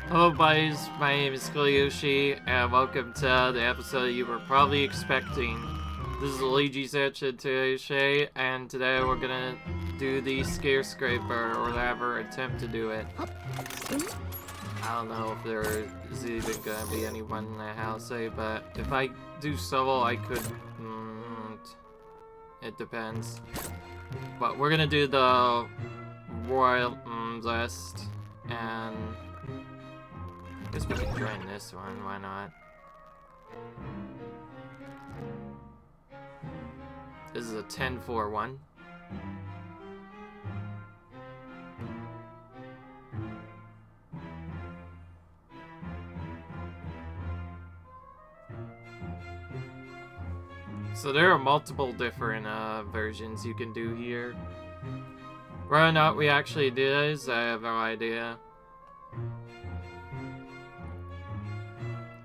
Hello buddies, my name is Luigi, and welcome to the episode you were probably expecting. This is Luigi's today, and today we're gonna do the Scarescrapper, or rather attempt to do it. I don't know if there is even gonna be anyone in the house, but if I do solo, I could... it depends. But we're gonna do the Royal list, and... I guess we could join this one, why not? This is a 10-4 one. So there are multiple different versions you can do here. Whether or not we actually do this, I have no idea.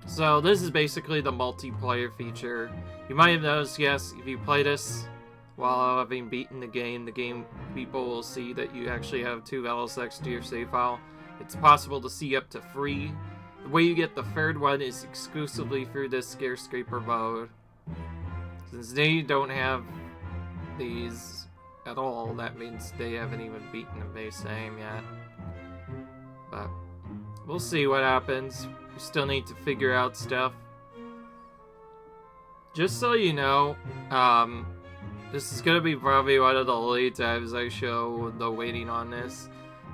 So this is basically the multiplayer feature. You might have noticed, yes, if you play this while having beaten the game people will see that you actually have 2 values next to your save file. It's possible to see up to 3. The way you get the third one is exclusively through this Scarescrapper mode. Since they don't have these at all, that means they haven't even beaten the base game yet. But we'll see what happens. We still need to figure out stuff. Just so you know, this is gonna be probably one of the late times I show the waiting on this.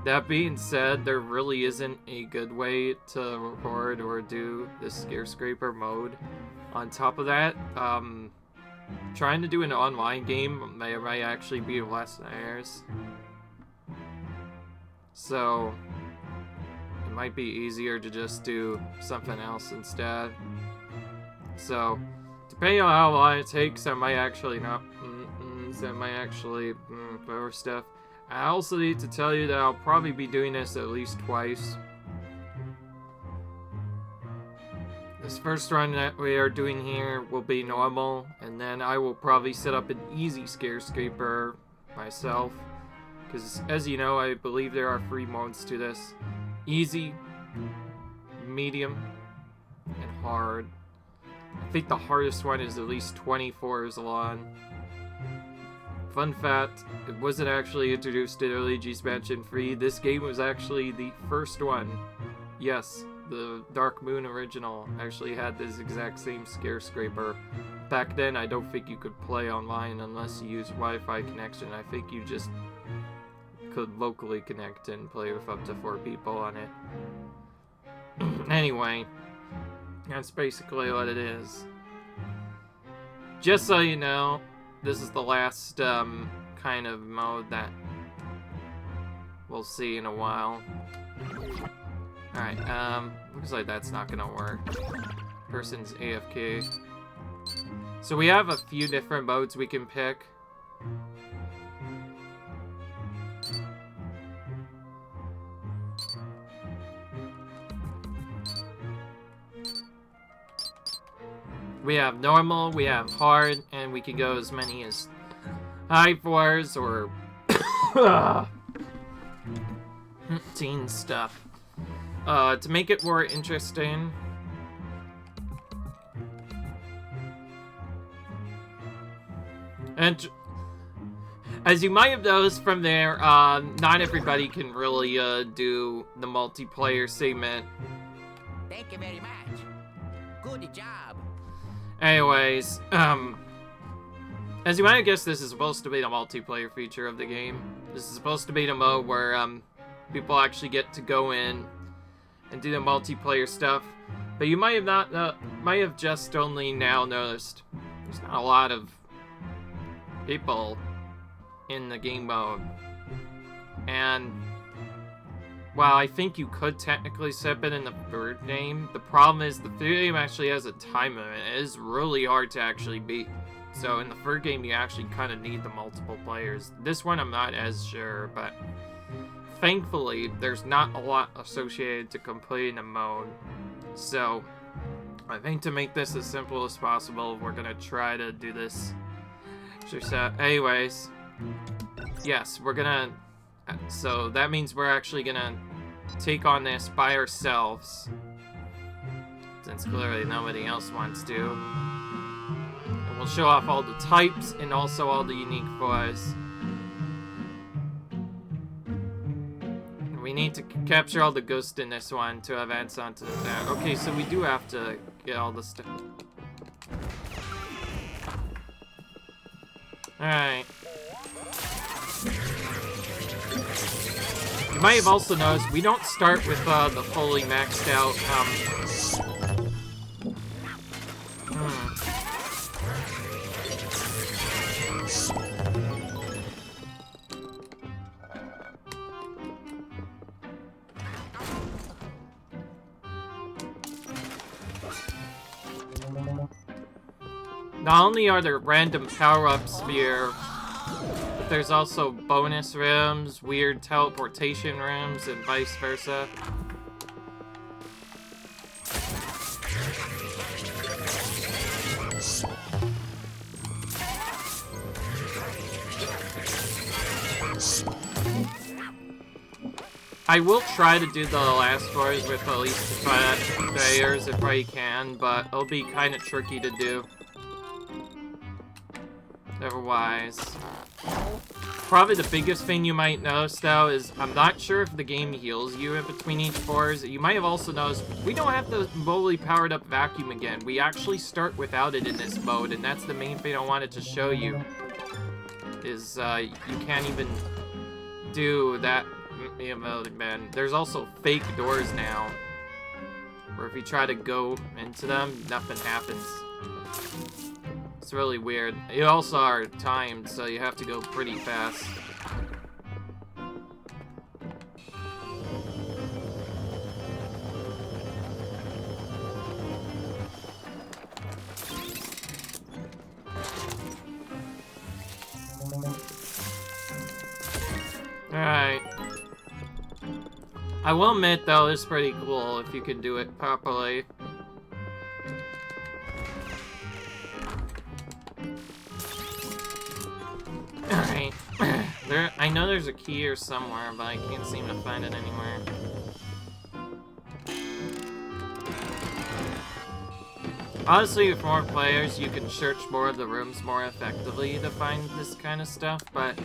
That being said, there really isn't a good way to record or do this Scarescrapper mode. On top of that, trying to do an online game might actually be less errors. So it might be easier to just do something else instead. So, depending on how long it takes, I might actually not. I might actually cover stuff. I also need to tell you that I'll probably be doing this at least twice. This first run that we are doing here will be normal, and then I will probably set up an easy Scarescraper myself. Because, as you know, I believe there are 3 modes to this. Easy, medium, and hard. I think the hardest one is at least 24 hours long. Fun fact, it wasn't actually introduced in Luigi's Mansion 3. This game was actually the first one. Yes, the Dark Moon original actually had this exact same Scarescrapper. Back then, I don't think you could play online unless you used Wi-Fi connection. I think you just could locally connect and play with up to 4 people on it. Anyway, that's basically what it is. Just so you know, this is the last kind of mode that we'll see in a while. Alright, looks like that's not gonna work. Person's AFK. So we have a few different modes we can pick. We have normal, we have hard, and we can go as many as high 4s or teen stuff. To make it more interesting, and as you might have noticed from there, not everybody can really do the multiplayer segment. Thank you very much. Good job. Anyways, as you might have guessed, this is supposed to be the multiplayer feature of the game. This is supposed to be the mode where people actually get to go in and do the multiplayer stuff. But you might have just only now noticed there's not a lot of people in the game mode. And while I think you could technically set it in the third game, the problem is the third game actually has a time limit. It is really hard to actually beat. So in the third game, you actually kind of need the multiple players. This one, I'm not as sure, but thankfully, there's not a lot associated to completing the mode. So I think to make this as simple as possible, we're gonna try to do this. Anyways, yes, we're gonna... So that means we're actually gonna take on this by ourselves. Since clearly nobody else wants to. And we'll show off all the types and also all the unique boys. We need to capture all the ghosts in this one to advance onto the tower. Okay, so we do have to get all the stuff. Alright. You might have also noticed we don't start with the fully maxed out Not only are there random power-ups here, but there's also bonus rooms, weird teleportation rooms, and vice versa. I will try to do the last floors with at least 5 players if I can, but it'll be kind of tricky to do. Otherwise. Probably the biggest thing you might notice, though, is I'm not sure if the game heals you in between each floors. You might have also noticed we don't have the fully powered up vacuum again. We actually start without it in this mode, and that's the main thing I wanted to show you. Is you can't even do that. Man, there's also fake doors now, where if you try to go into them, nothing happens. It's really weird. You also are timed, so you have to go pretty fast. Alright. I will admit, though, it's pretty cool if you can do it properly. Alright. I know there's a key here somewhere, but I can't seem to find it anywhere. Honestly, with more players, you can search more of the rooms more effectively to find this kind of stuff, but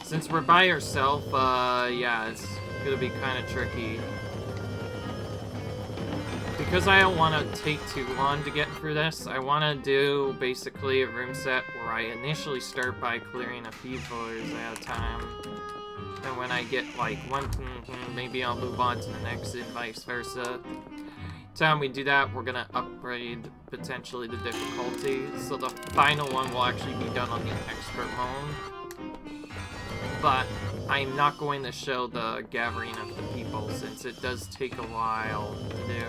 since we're by ourselves, yeah, it's gonna be kind of tricky. Because I don't want to take too long to get through this, I want to do basically a room set where I initially start by clearing a few floors at a time. And when I get like one, maybe I'll move on to the next and vice versa. Time we do that, we're gonna upgrade potentially the difficulty. So the final one will actually be done on the expert mode. But I'm not going to show the gathering of the people since it does take a while to do.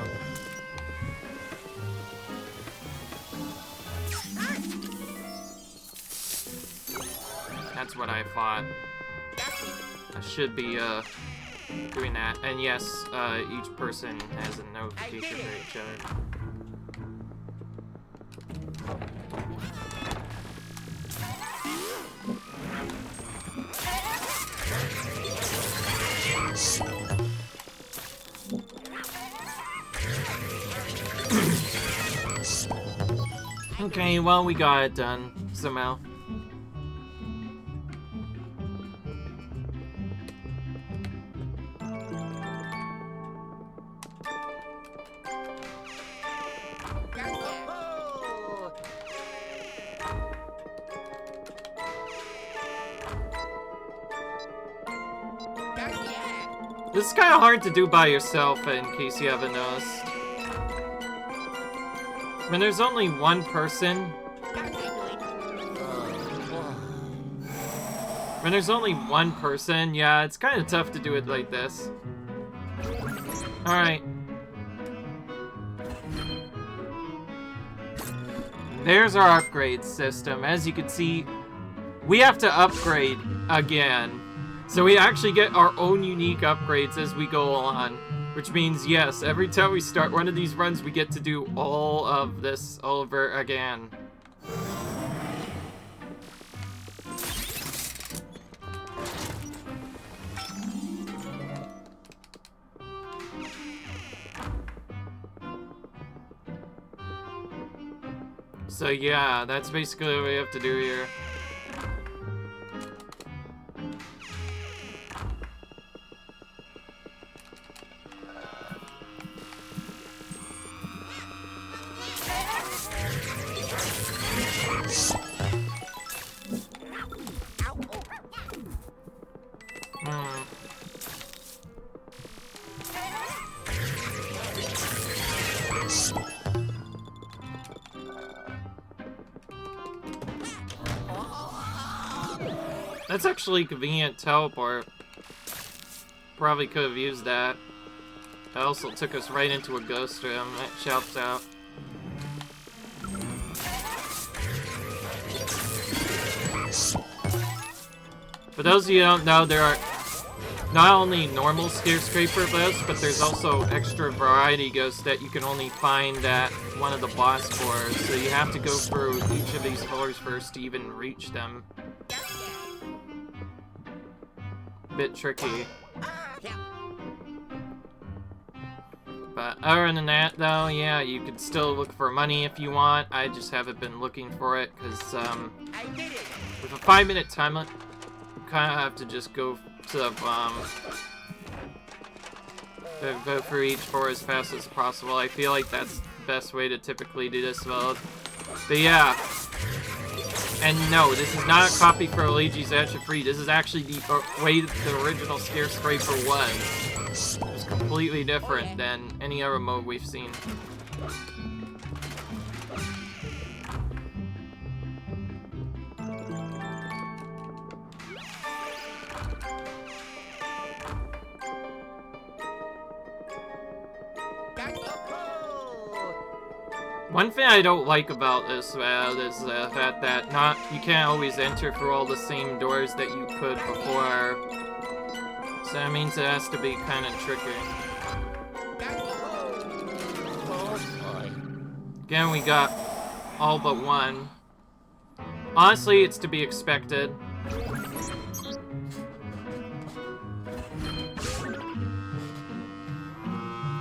That's what I thought. I should be doing that. And yes, each person has a notification for each other. Okay, well, we got it done somehow. This is kind of hard to do by yourself, in case you haven't noticed. When there's only one person... When there's only one person, yeah, it's kind of tough to do it like this. Alright. There's our upgrade system. As you can see, we have to upgrade again. So we actually get our own unique upgrades as we go on. Which means, yes, every time we start one of these runs, we get to do all of this over again. So yeah, that's basically what we have to do here. That's actually convenient teleport. Probably could have used that. That also took us right into a ghost room. That shouts out. For those of you who don't know, there are not only normal Scarescrapper ghosts, but there's also extra variety ghosts that you can only find at one of the boss floors. So you have to go through each of these floors first to even reach them. Bit tricky. But other than that, though, yeah, you could still look for money if you want. I just haven't been looking for it, because, with a 5-minute time limit, you kind of have to just go to, go through each floor as fast as possible. I feel like that's the best way to typically do this mode. But yeah. And no, this is not a copy for Luigi's Mansion 3. This is actually the way the original Scarescrapper was. It was completely different than any other mode we've seen. One thing I don't like about this mode is the fact that you can't always enter through all the same doors that you could before. So that means it has to be kind of tricky. Again, we got all but one. Honestly, it's to be expected.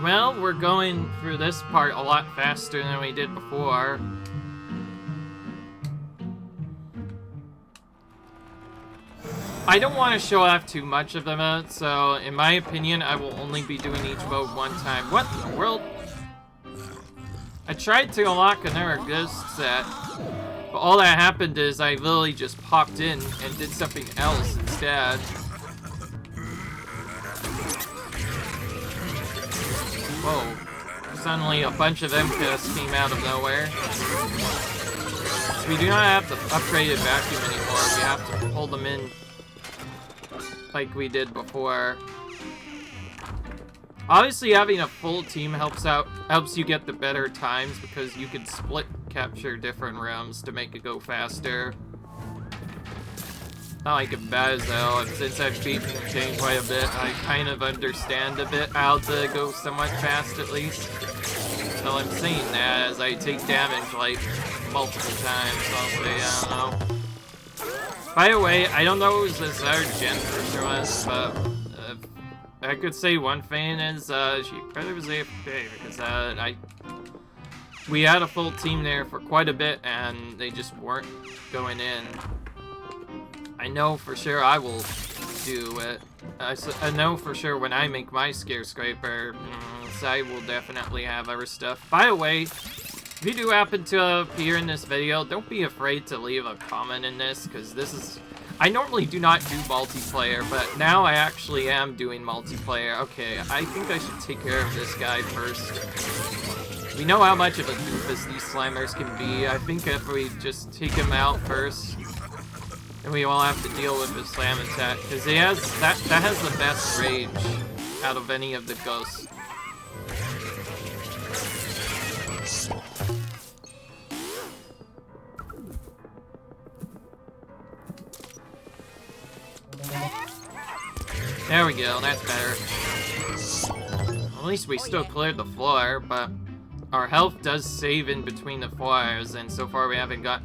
Well, we're going through this part a lot faster than we did before. I don't want to show off too much of the mode, so in my opinion, I will only be doing each mode one time. What in the world? I tried to unlock another ghost set, but all that happened is I literally just popped in and did something else instead. Whoa. Suddenly a bunch of MCAS came out of nowhere. So we do not have the upgraded vacuum anymore. We have to pull them in like we did before. Obviously having a full team helps you get the better times because you can split capture different rooms to make it go faster. Not like it bad though, and since I've beaten the game quite a bit, I kind of understand a bit how to go somewhat fast at least. So I'm saying that as I take damage like multiple times, I'll say, I don't know. By the way, I don't know if this other gen version was, but I could say one thing is she probably was AFK because we had a full team there for quite a bit and they just weren't going in. I know for sure I will do it. I know for sure when I make my Scarescrapper, I will definitely have other stuff. By the way, if you do happen to appear in this video, don't be afraid to leave a comment in this, because this is... I normally do not do multiplayer, but now I actually am doing multiplayer. Okay, I think I should take care of this guy first. We know how much of a doofus these slammers can be. I think if we just take him out first, then we won't have to deal with his slam attack, because he has that has the best range out of any of the ghosts. There we go, that's better. At least we still cleared the floor, but our health does save in between the floors, and so far we haven't got...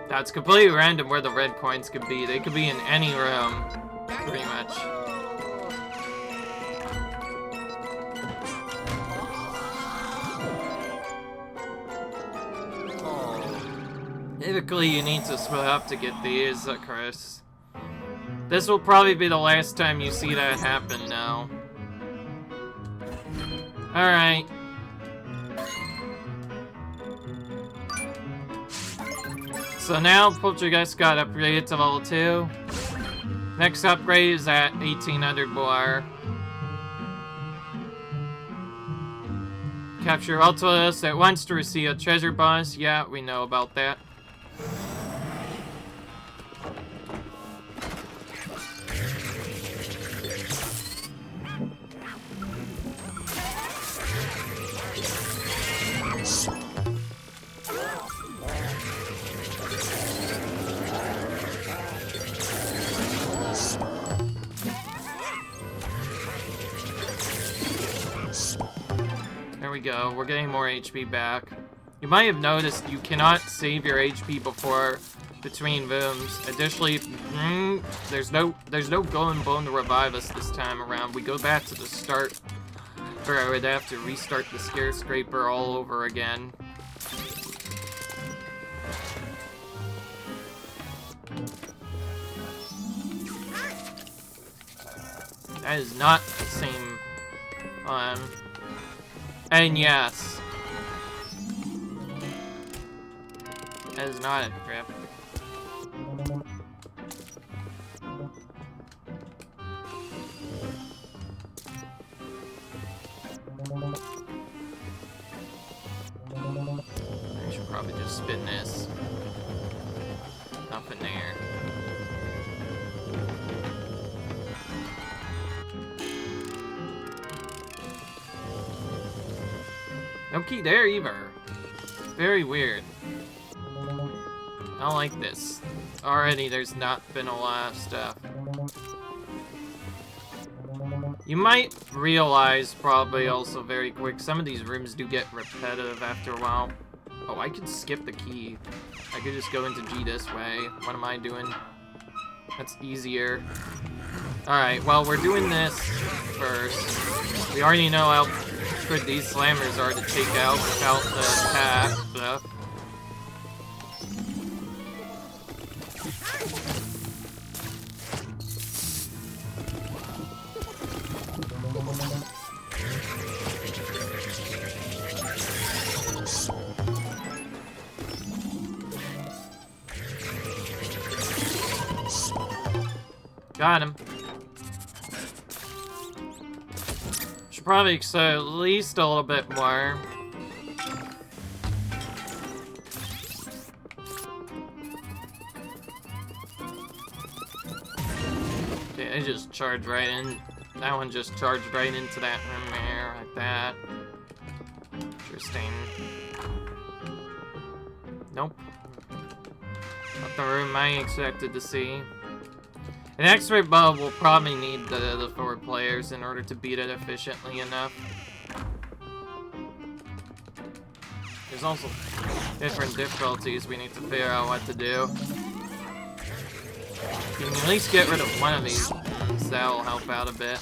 That's completely random where the red coins could be. They could be in any room, pretty much. Typically, you need to split up to get these, Chris. This will probably be the last time you see that happen now. Alright. So now, Poltergeist got upgraded to level 2. Next upgrade is at 1800 bar. Capture Ultimus at once to receive a treasure bonus. Yeah, we know about that. There we go, we're getting more HP back. You might have noticed you cannot save your HP between rooms. Additionally, there's no golden bone to revive us this time around. We go back to the start, where I would have to restart the Scarescrapper all over again. That is not the same one. And yes. That is not a trip. I should probably just spin this. Up in there. No key there either. Very weird. I don't like this. Already there's not been a lot of stuff. You might realize probably also very quick, some of these rooms do get repetitive after a while. Oh, I could skip the key. I could just go into G this way. What am I doing? That's easier. Alright, well, we're doing this first. We already know how good these slammers are to take out without the attack stuff. Got him. Should probably excel at least a little bit more. Okay, I just charged right in. That one just charged right into that room there, like that. Interesting. Nope. Not the room I expected to see. An X-ray bulb will probably need the 4 players in order to beat it efficiently enough. There's also different difficulties we need to figure out what to do. You can at least get rid of one of these, so that'll help out a bit.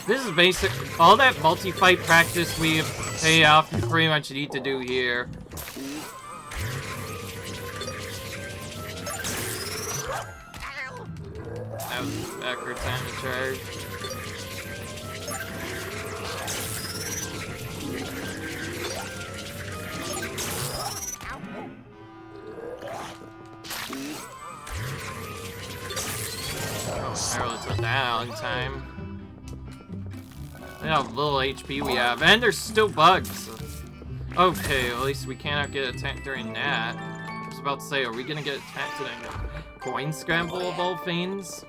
This is basic. All that multi-fight practice we pay off, you pretty much need to do here. That was backward time to charge. Oh, I really took that a long time. Look how little HP we have, and there's still bugs. Okay, at least we cannot get attacked during that. I was about to say, are we gonna get attacked during the coin scramble of all fiends?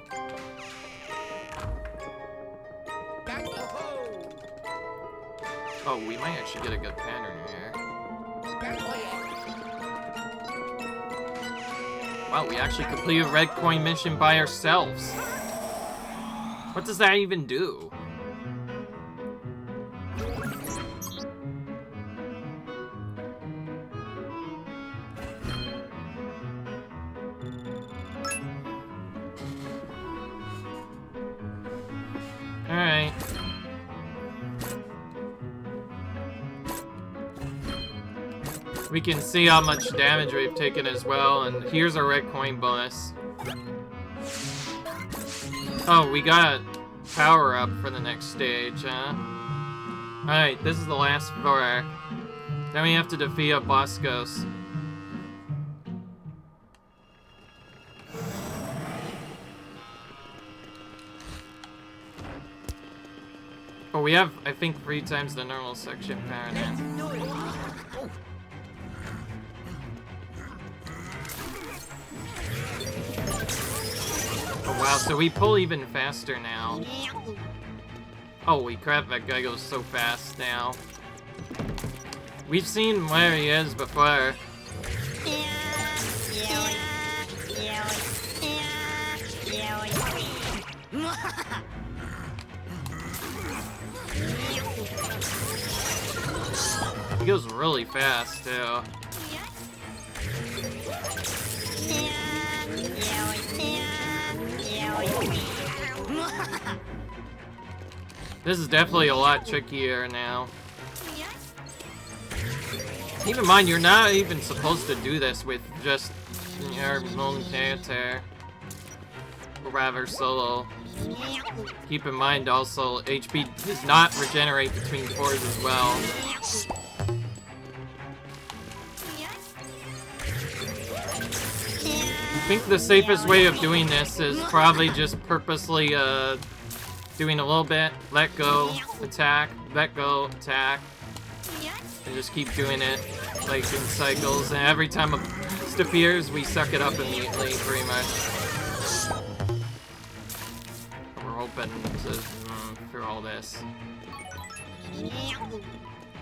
Oh, we might actually get a good pattern here. Wow, we actually completed a red coin mission by ourselves. What does that even do? We can see how much damage we've taken as well, and here's our red coin bonus. Oh, we got a power up for the next stage, huh? Alright, this is the last floor. Then we have to defeat a boss ghost. Oh, we have, I think, 3 times the normal section power now. Oh wow, so we pull even faster now. Holy crap, that guy goes so fast now. We've seen where he is before. He goes really fast, too. This is definitely a lot trickier now. Keep in mind, you're not even supposed to do this with just your own character. Or rather, solo. Keep in mind also, HP does not regenerate between floors as well. I think the safest way of doing this is probably just purposely doing a little bit, let go, attack, let go, attack, and just keep doing it like in cycles. And every time a beast appears, we suck it up immediately, pretty much. We're hoping to through all this.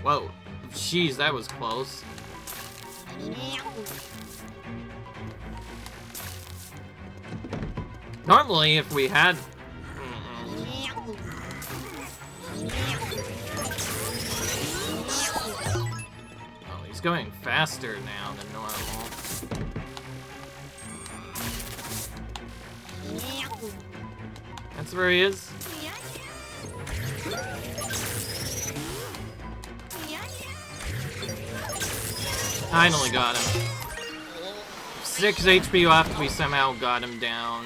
Whoa, jeez, that was close. Normally, if we had... Oh, he's going faster now than normal. That's where he is? Finally got him. 6 HP left, we somehow got him down.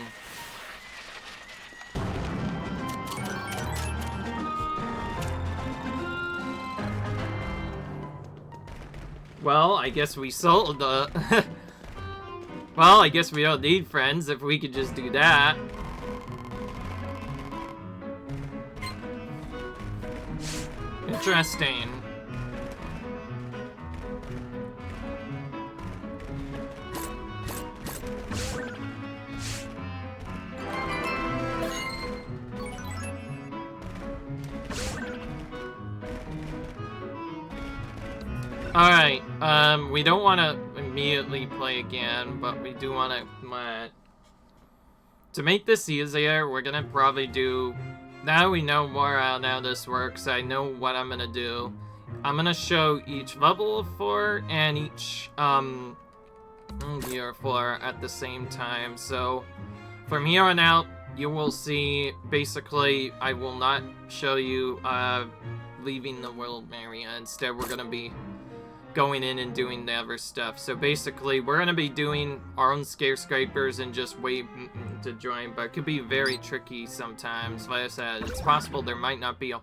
Well, I guess we sold the... Well, I guess we don't need friends if we could just do that. Interesting. Alright, we don't want to immediately play again, but we do want to make this easier, we're gonna probably do, now we know more how this works, I know what I'm gonna do. I'm gonna show each level of floor and each, gear floor at the same time, so from here on out, you will see, basically, I will not show you, leaving the world area, instead we're gonna be going in and doing the other stuff. So basically, we're going to be doing our own Scarescrapers and just wait to join, but it could be very tricky sometimes. Like I said, it's possible there might not be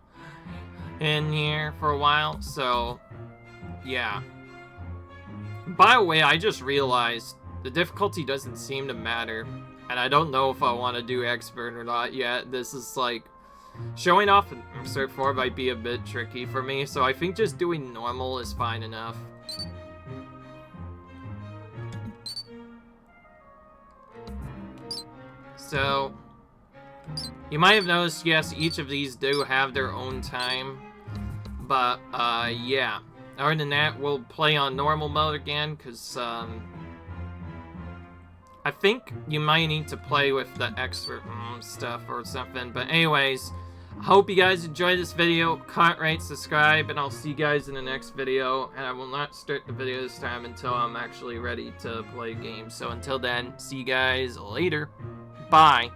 in here for a while, so yeah. By the way, I just realized the difficulty doesn't seem to matter, and I don't know if I want to do expert or not yet. This is like, showing off in Cert 4 might be a bit tricky for me, so I think just doing normal is fine enough. So, you might have noticed, yes, each of these do have their own time, but, yeah. Other than that, we'll play on normal mode again, because, I think you might need to play with the expert stuff or something, but anyways, I hope you guys enjoyed this video. Comment, rate, subscribe, and I'll see you guys in the next video. And I will not start the video this time until I'm actually ready to play a game. So until then, see you guys later. Bye.